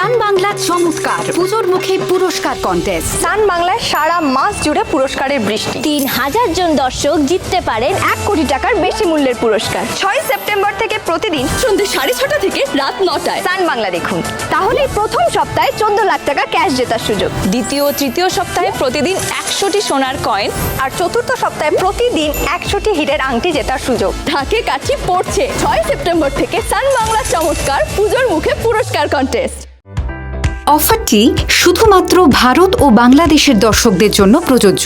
সান বাংলা চমৎকার পুজোর মুখে পুরস্কার কন্টেস্ট। সান বাংলায় সারা মাস জুড়ে পুরস্কারের বৃষ্টি। ৩,০০০ জন দর্শক জিততে পারেন 1 কোটি টাকার বেশি মূল্যের পুরস্কার। 6 সেপ্টেম্বর থেকে প্রতিদিন সন্ধ্যে 6:30 থেকে রাত 9টায় সান বাংলা দেখুন। তাহলেই প্রথম সপ্তাহে 14 লাখ টাকা ক্যাশ জেতার সুযোগ, দ্বিতীয় ও তৃতীয় সপ্তাহে প্রতিদিন 100টি সোনার কয়েন, আর চতুর্থ সপ্তাহে প্রতিদিন 100টি হীরের আংটি জেতার সুযোগ। ঢাকে কাঠি পড়ছে 6 সেপ্টেম্বর থেকে সান বাংলা চমৎকার পুজোর মুখে পুরস্কার কন্টেস্ট। অফারটি শুধুমাত্র ভারত ও বাংলাদেশের দর্শকদের জন্য প্রযোজ্য।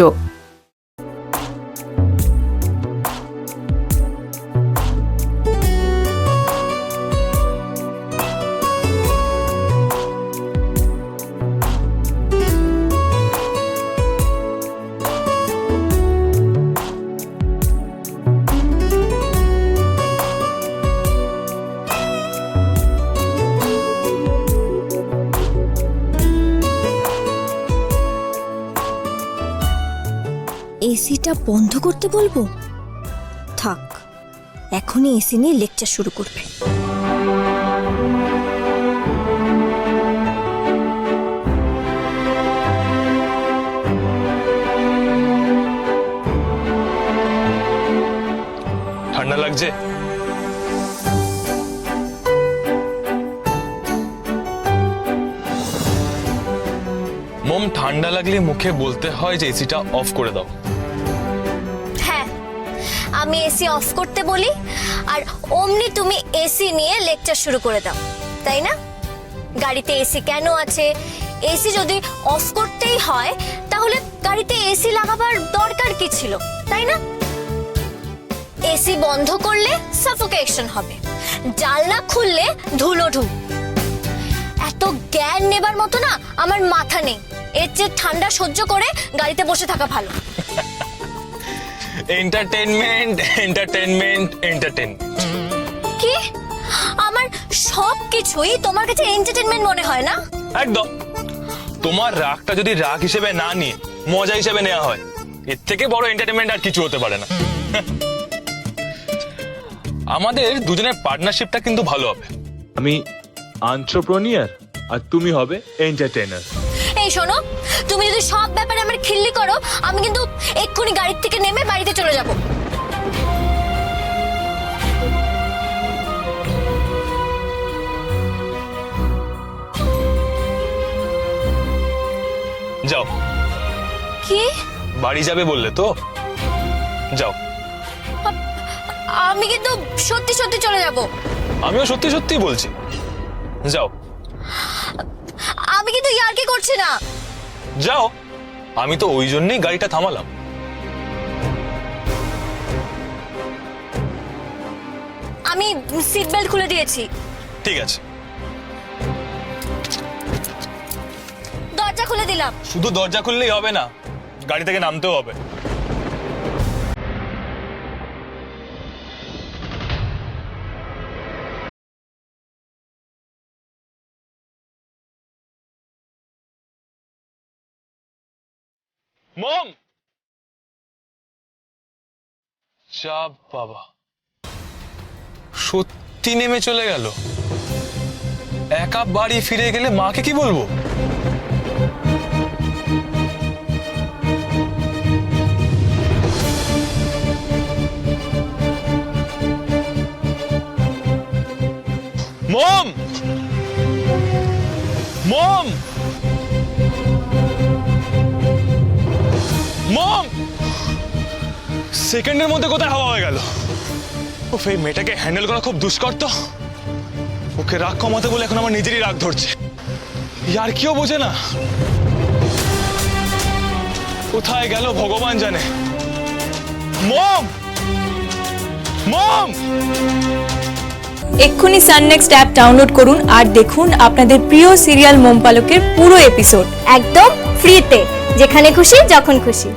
এসিটা বন্ধ করতে বলবো? থাক, এখনই এসি নিয়ে লেকচার শুরু করবে। ঠান্ডা লাগছে? মম, ঠান্ডা লাগলে মুখে বলতে হয় যে এসিটা অফ করে দাও। হ্যাঁ, আমি এসি অফ করতে বলি আর অমনি তুমি এসি নিয়ে লেকচার শুরু করে দাও, তাই না? গাড়িতে এসি কেন আছে? এসি যদি অফ করতেই হয় তাহলে গাড়িতে এসি লাগাবার দরকার কি ছিল, তাই না? এসি বন্ধ করলে সাফোকেশন হবে, জানলা খুললে ধুলো ঢুক। এত জ্ঞান নেবার মতো না আমার মাথা নেই। এর চেয়ে ঠান্ডা সহ্য করে গাড়িতে বসে থাকা ভালো। Entertainment entertainment entertainment. কি আমার সব কিছুই তোমার কাছে এন্টারটেইনমেন্ট মনে হয় না? একদম। তোমার রাগটা যদি রাগ হিসেবে না নিয়ে মজা হিসেবে নেওয়া হয়, এর থেকে বড় এন্টারটেইনমেন্ট আর কিছু হতে পারে না। আমাদের দুজনের পার্টনারশিপটা কিন্তু ভালো হবে। আমি এন্টারপ্রেনিউর আর তুমি হবে এন্টারটেইনার। এই শোনো, তুমি যদি সব ব্যাপারে আমার খিল্লি করো, আমি কিন্তু এক্ষুনি গাড়ি থেকে নেমে বাড়িতে চলে যাব। যাও। কি? বাড়ি যাবে বললে তো, যাও। আমি কিন্তু সত্যি সত্যি চলে যাব। আমিও সত্যি সত্যি বলছি, যাও। আমি কিন্তু ইয়ার্কি করছি না। যাও, আমি তো ওই জন্যই গাড়িটা থামালাম। আমি সিট বেল্ট খুলে দিয়েছি। ঠিক আছে, দরজা খুলে দিলাম। শুধু দরজা খুললেই হবে না, গাড়ি থেকে নামতেও হবে। মম, যা বাবা, সত্যি নেমে চলে গেল। একা বাড়ি ফিরে গেলে মাকে কি বলবো? মম, মম, মম, সেকেন্ডের মধ্যে কোথায় হাওয়া হয়ে গেল? ও, এই মেয়েটাকে হ্যান্ডেল করা খুব দুষ্কর তো। ওকে রাগ কমাতে বলে এখন আমার নিজেরই রাগ ধরছে। ইয়ার কেউ বোঝে না। কোথায় গেল ভগবান জানে। মম, মম। এক্ষুনি সান নেক্সট অ্যাপ ডাউনলোড করুন আর দেখুন আপনাদের প্রিয় সিরিয়াল মোম পালকের পুরো এপিসোড একদম ফ্রিতে, যেখানে খুশি যখন খুশি।